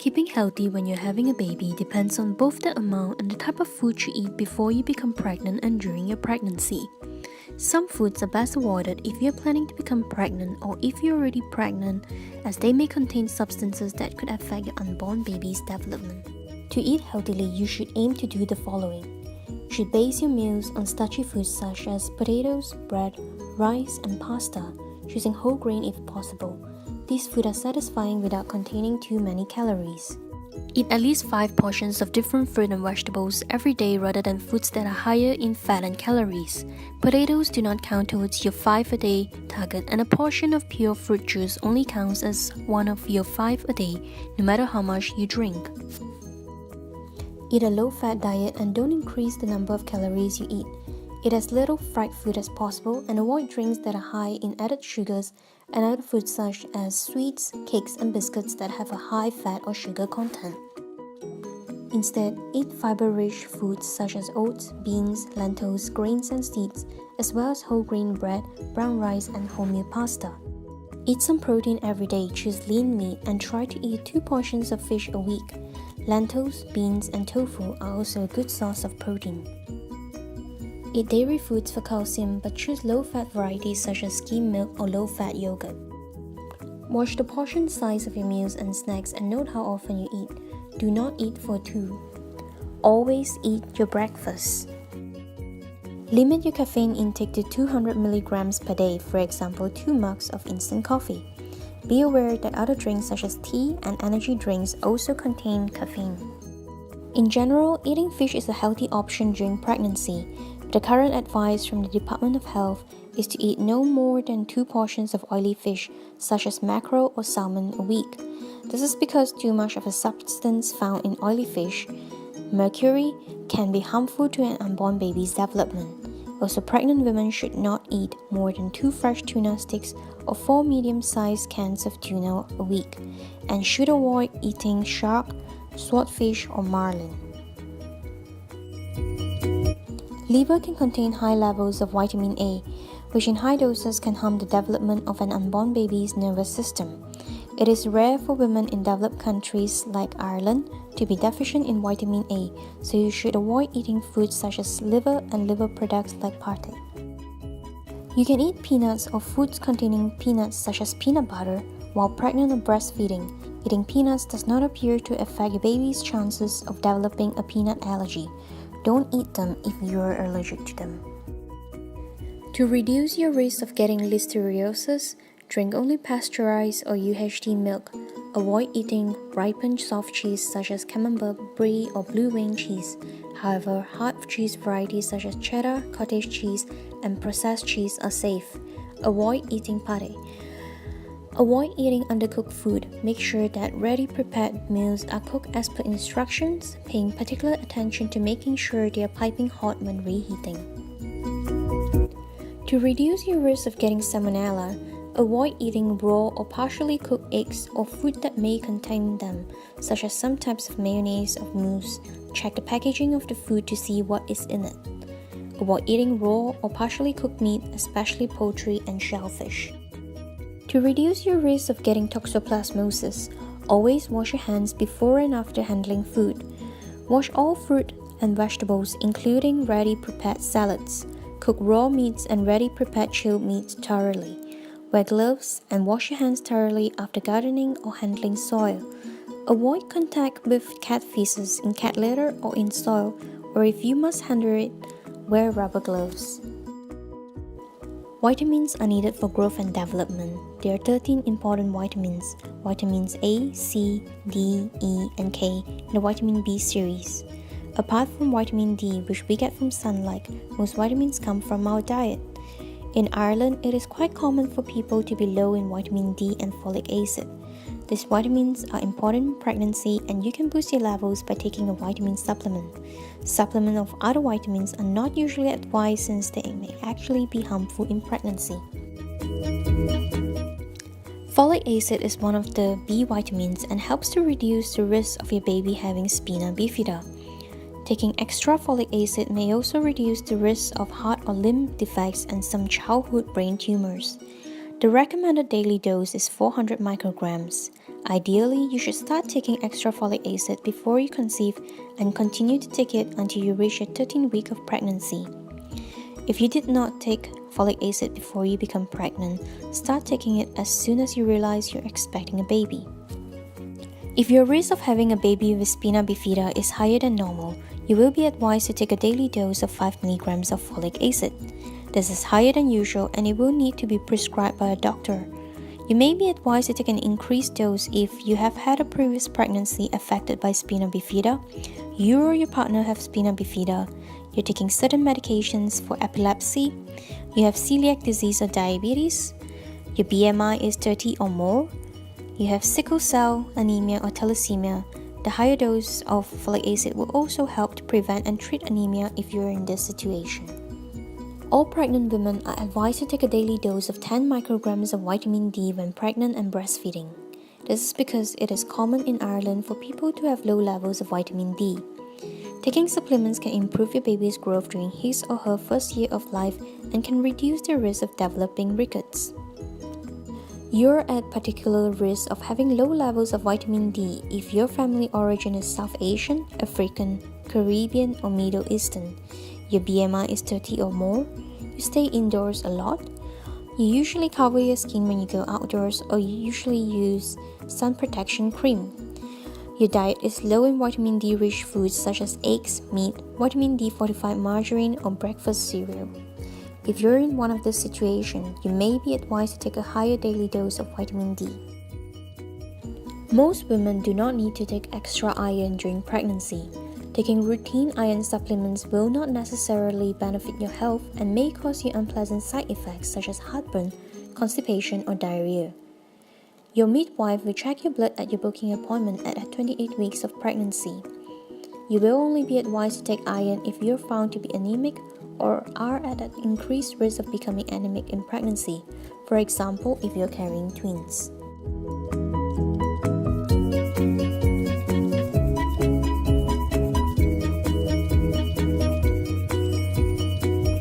Keeping healthy when you're having a baby depends on both the amount and the type of food you eat before you become pregnant and during your pregnancy. Some foods are best avoided if you're planning to become pregnant or if you're already pregnant, as they may contain substances that could affect your unborn baby's development. To eat healthily, you should aim to do the following. You should base your meals on starchy foods such as potatoes, bread, rice, and pasta, choosing whole grain if possible. These foods are satisfying without containing too many calories. Eat at least 5 portions of different fruit and vegetables every day rather than foods that are higher in fat and calories. Potatoes do not count towards your 5 a day target, and a portion of pure fruit juice only counts as one of your 5 a day, no matter how much you drink. Eat a low-fat diet and don't increase the number of calories you eat. Eat as little fried food as possible and avoid drinks that are high in added sugars and other foods such as sweets, cakes, and biscuits that have a high fat or sugar content. Instead, eat fiber-rich foods such as oats, beans, lentils, grains, and seeds, as well as whole grain bread, brown rice, and wholemeal pasta. Eat some protein every day, choose lean meat, and try to eat 2 portions of fish a week. Lentils, beans, and tofu are also a good source of protein. Eat dairy foods for calcium, but choose low-fat varieties such as skim milk or low-fat yogurt. Watch the portion size of your meals and snacks and note how often you eat. Do not eat for 2. Always eat your breakfast. Limit your caffeine intake to 200 mg per day, for example 2 mugs of instant coffee. Be aware that other drinks such as tea and energy drinks also contain caffeine. In general, eating fish is a healthy option during pregnancy. The current advice from the Department of Health is to eat no more than 2 portions of oily fish, such as mackerel or salmon, a week. This is because too much of a substance found in oily fish, mercury, can be harmful to an unborn baby's development. Also, pregnant women should not eat more than 2 fresh tuna sticks or 4 medium-sized cans of tuna a week, and should avoid eating shark, swordfish, or marlin. Liver can contain high levels of vitamin A, which in high doses can harm the development of an unborn baby's nervous system. It is rare for women in developed countries like Ireland to be deficient in vitamin A, so you should avoid eating foods such as liver and liver products like pate. You can eat peanuts or foods containing peanuts such as peanut butter while pregnant or breastfeeding. Eating peanuts does not appear to affect your baby's chances of developing a peanut allergy. Don't eat them if you are allergic to them. To reduce your risk of getting listeriosis, drink only pasteurized or UHT milk. Avoid eating ripened soft cheese such as Camembert, Brie, or Blue Wing cheese. However, hard cheese varieties such as cheddar, cottage cheese, and processed cheese are safe. Avoid eating pate. Avoid eating undercooked food. Make sure that ready-prepared meals are cooked as per instructions, paying particular attention to making sure they are piping hot when reheating. To reduce your risk of getting salmonella, avoid eating raw or partially cooked eggs or food that may contain them, such as some types of mayonnaise or mousse. Check the packaging of the food to see what is in it. Avoid eating raw or partially cooked meat, especially poultry and shellfish. To reduce your risk of getting toxoplasmosis, always wash your hands before and after handling food. Wash all fruit and vegetables, including ready-prepared salads. Cook raw meats and ready-prepared chilled meats thoroughly. Wear gloves and wash your hands thoroughly after gardening or handling soil. Avoid contact with cat feces in cat litter or in soil, or if you must handle it, wear rubber gloves. Vitamins are needed for growth and development. There are 13 important vitamins: vitamins A, C, D, E, and K in the vitamin B series. Apart from vitamin D, which we get from sunlight, most vitamins come from our diet. In Ireland, it is quite common for people to be low in vitamin D and folic acid. These vitamins are important in pregnancy, and you can boost your levels by taking a vitamin supplement. Supplements of other vitamins are not usually advised since they may actually be harmful in pregnancy. Folic acid is one of the B vitamins and helps to reduce the risk of your baby having spina bifida. Taking extra folic acid may also reduce the risk of heart or limb defects and some childhood brain tumors. The recommended daily dose is 400 micrograms. Ideally, you should start taking extra folic acid before you conceive and continue to take it until you reach your 13th week of pregnancy. If you did not take folic acid before you become pregnant, start taking it as soon as you realize you're expecting a baby. If your risk of having a baby with spina bifida is higher than normal, you will be advised to take a daily dose of 5 mg of folic acid. This is higher than usual and it will need to be prescribed by a doctor. You may be advised to take an increased dose if you have had a previous pregnancy affected by spina bifida, you or your partner have spina bifida, you're taking certain medications for epilepsy, you have celiac disease or diabetes, your BMI is 30 or more, you have sickle cell anemia or thalassemia. The higher dose of folic acid will also help to prevent and treat anemia if you're in this situation. All pregnant women are advised to take a daily dose of 10 micrograms of vitamin D when pregnant and breastfeeding. This is because it is common in Ireland for people to have low levels of vitamin D. Taking supplements can improve your baby's growth during his or her first year of life and can reduce the risk of developing rickets. You're at particular risk of having low levels of vitamin D if your family origin is South Asian, African, Caribbean, or Middle Eastern. Your BMI is 30 or more, you stay indoors a lot, you usually cover your skin when you go outdoors, or you usually use sun protection cream. Your diet is low in vitamin D-rich foods such as eggs, meat, vitamin D-fortified margarine, or breakfast cereal. If you're in one of these situations, you may be advised to take a higher daily dose of vitamin D. Most women do not need to take extra iron during pregnancy. Taking routine iron supplements will not necessarily benefit your health and may cause you unpleasant side effects such as heartburn, constipation, or diarrhea. Your midwife will check your blood at your booking appointment at 28 weeks of pregnancy. You will only be advised to take iron if you're found to be anemic or are at an increased risk of becoming anemic in pregnancy, for example, if you're carrying twins.